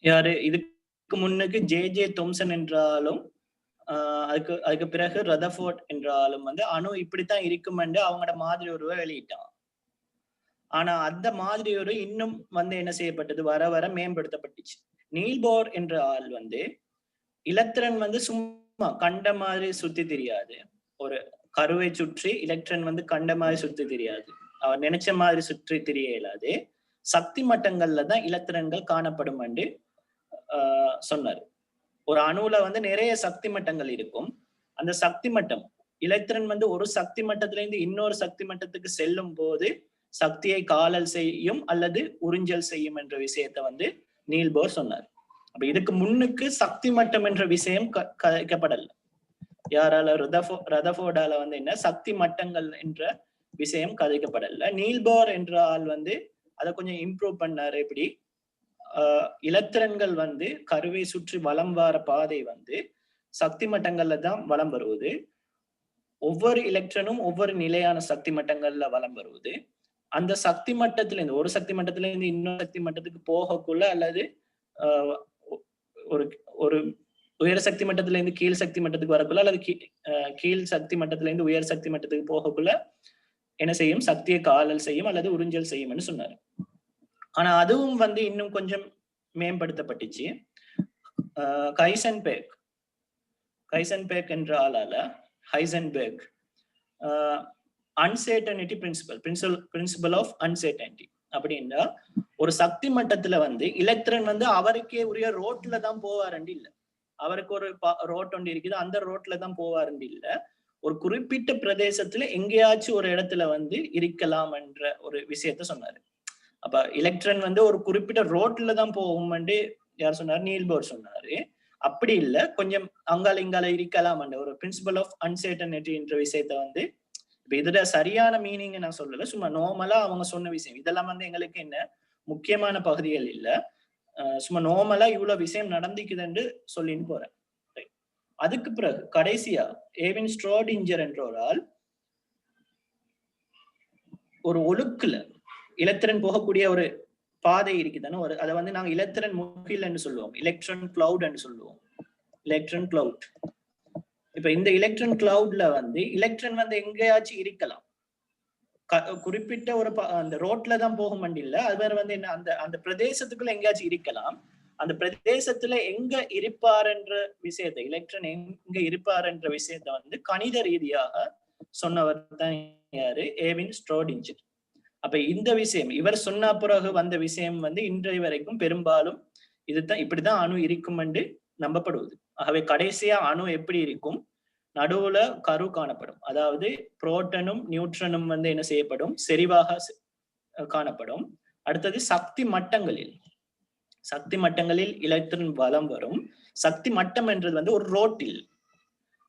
யாரு இதுக்கு முன்னுக்கு ஜே தோம்சன் என்றாலும் அதுக்கு அதுக்கு பிறகு ரதர்ஃபோர்ட் என்றாலும் வந்து அணு இப்படித்தான் இருக்கும் என்று அவங்களோட மாதிரி ஒருவ வெளியிட்டான். ஆனா அந்த மாதிரி ஒரு இன்னும் வந்து என்ன செய்யப்பட்டது, வர வர மேம்படுத்தப்பட்டுச்சு. நீல் போர் என்ற ஆள் வந்து இலத்திரன் வந்து சும்மா கண்ட மாதிரி சுத்தி தெரியாது. ஒரு கருவை சுற்றி எலக்ட்ரான் வந்து கண்ட மாதிரி சுத்தி தெரியாது. அவர் நினைச்ச மாதிரி சுற்றி தெரிய இயலாது. சக்தி மட்டங்கள்ல தான் இலத்திரன்கள் காணப்படும் என்று சொன்னார். ஒரு அணுல வந்து நிறைய சக்தி மட்டங்கள் இருக்கும். அந்த சக்தி மட்டம் இலத்திரன் வந்து ஒரு சக்தி மட்டத்தில இருந்து இன்னொரு சக்தி மட்டத்துக்கு செல்லும் போது சக்தியை காலல் செய்யும் அல்லது உறிஞ்சல் செய்யும் என்ற விஷயத்தை வந்து நீல் போர் சொன்னார். அப்ப இதுக்கு முன்னுக்கு சக்தி மட்டம் என்ற விஷயம் கதைக்கப்படல. யாரால ரதர்ஃபோர்டால வந்து என்ன சக்தி மட்டங்கள் என்ற விஷயம் கதைக்கப்படல. நீல் போர் என்ற ஆள் வந்து அதை கொஞ்சம் இம்ப்ரூவ் பண்ணாரு. எப்படி இலத்திரன்கள் வந்து கருவை சுற்றி வலம் வர பாதை வந்து சக்தி மட்டங்கள்ல தான் வலம் வருவது. ஒவ்வொரு எலக்ட்ரனும் ஒவ்வொரு நிலையான சக்தி மட்டங்கள்ல வலம் வருவது. அந்த சக்தி மட்டத்தில இருந்து ஒரு சக்தி மட்டத்தில இருந்து இன்னொரு சக்தி மட்டத்துக்கு போகக்குள்ள அல்லது ஒரு ஒரு உயர் சக்தி மட்டத்தில இருந்து கீழ் சக்தி மட்டத்துக்கு வரக்குள்ள அல்லது கீழ் சக்தி மட்டத்தில இருந்து உயர் சக்தி மட்டத்துக்கு போகக்குள்ள என்ன செய்யும், சக்தியை காலல் செய்யும் அல்லது உறிஞ்சல் செய்யும்னு சொன்னாரு. ஆனா அதுவும் வந்து இன்னும் கொஞ்சம் மேம்படுத்தப்பட்டுச்சு. கைசன்பெர்க் என்ற ஆளால Heisenberg uncertainty principle of uncertainty அப்படின்னா ஒரு சக்தி மட்டத்துல வந்து எலக்ட்ரான் வந்து அவருக்கே உரிய ரோட்ல தான் போவாருண்டு இல்ல. அவருக்கு ஒரு ரோட் ஒன்று இருக்குது, அந்த ரோட்ல தான் போவாருண்டு இல்ல. ஒரு குறிப்பிட்ட பிரதேசத்துல எங்கேயாச்சும் ஒரு இடத்துல வந்து இருக்கலாம் என்ற ஒரு விஷயத்த சொன்னாரு. அப்ப எலக்ட்ரான் வந்து ஒரு குறிப்பிட்ட ரோட்ல தான் போகும் யார் சொன்னாரு, நீல் போர் சொன்னாரு. அப்படி இல்ல, கொஞ்சம் அங்கால இங்கால இருக்கலாம் ஒரு பிரின்சிபல் ஆஃப் அன்சர்டனிட்டி என்ற விஷயத்த வந்து இப்ப இதுல சரியான மீனிங் நான் சொல்லல, சும்மா நார்மலா அவங்க சொன்ன விஷயம். இதெல்லாம் வந்து எங்களுக்கு என்ன முக்கியமான பகுதிகள் இல்ல, சும்மா நார்மலா இவ்வளவு விஷயம் நடந்துக்குதுன்னு சொல்லின்னு போறேன். அதுக்கு பிறகு கடைசியா ஏவின் ஸ்ட்ரோடிஞ்சர் என்ற ஒரு ஆள் ஒரு ஒழுக்குல எலக்ட்ரான் போகக்கூடிய ஒரு பாதை இருக்குதானே, ஒரு அதை வந்து நாங்க எலக்ட்ரான் முகில் என்று சொல்லுவோம், எலக்ட்ரான் கிளவுட் என்று சொல்லுவோம். Electron cloud. இப்ப இந்த எலக்ட்ரான் கிளவுட்ல வந்து எலக்ட்ரான் வந்து எங்கேயாச்சும் இருக்கலாம். குறிப்பிட்ட ஒரு அந்த ரோட்ல தான் போகும் இல்ல, அது வேற வந்து என்ன அந்த அந்த பிரதேசத்துக்குள்ள எங்கேயாச்சும் இருக்கலாம். அந்த பிரதேசத்துல எங்க இருப்பார் என்ற விஷயத்தை, எலக்ட்ரான் எங்க இருப்பார் என்ற விஷயத்த வந்து கணித ரீதியாக சொன்னவர் தான் யாரு, ஏவின் ஸ்ட்ரோடிஞ்சர். அப்ப இந்த விஷயம் இவர் சொன்ன பிறகு வந்த விஷயம் வந்து இன்றைய வரைக்கும் பெரும்பாலும் இதுதான் இப்படிதான் அணு இருக்கும் என்று நம்பப்படுவது. ஆகவே கடைசியா அணு எப்படி இருக்கும், நடுவுல கரு காணப்படும். அதாவது புரோட்டனும் நியூட்ரனும் வந்து என்ன செய்யப்படும், செறிவாக காணப்படும். அடுத்தது சக்தி மட்டங்களில் எலக்ட்ரான் வலம் வரும். சக்தி மட்டம் என்றது வந்து ஒரு ரோட்டில்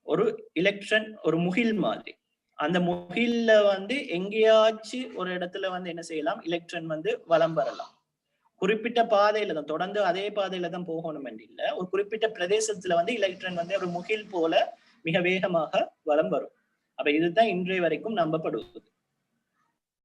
ஒரு எலக்ட்ரான் ஒரு முகில் மாதிரி, அந்த முகில்ல வந்து எங்கேயாச்சும் ஒரு இடத்துல வந்து என்ன செய்யலாம், எலக்ட்ரான் வந்து வலம் வரலாம். குறிப்பிட்ட பாதையில தான், தொடர்ந்து அதே பாதையில தான் போகணும் என்று இல்ல, ஒரு குறிப்பிட்ட பிரதேசத்துல வந்து எலக்ட்ரான் வந்து ஒரு முகில் போல மிக வேகமாக வலம் வரும். அப்ப இதுதான் இன்றைய வரைக்கும் நம்பப்படுவது.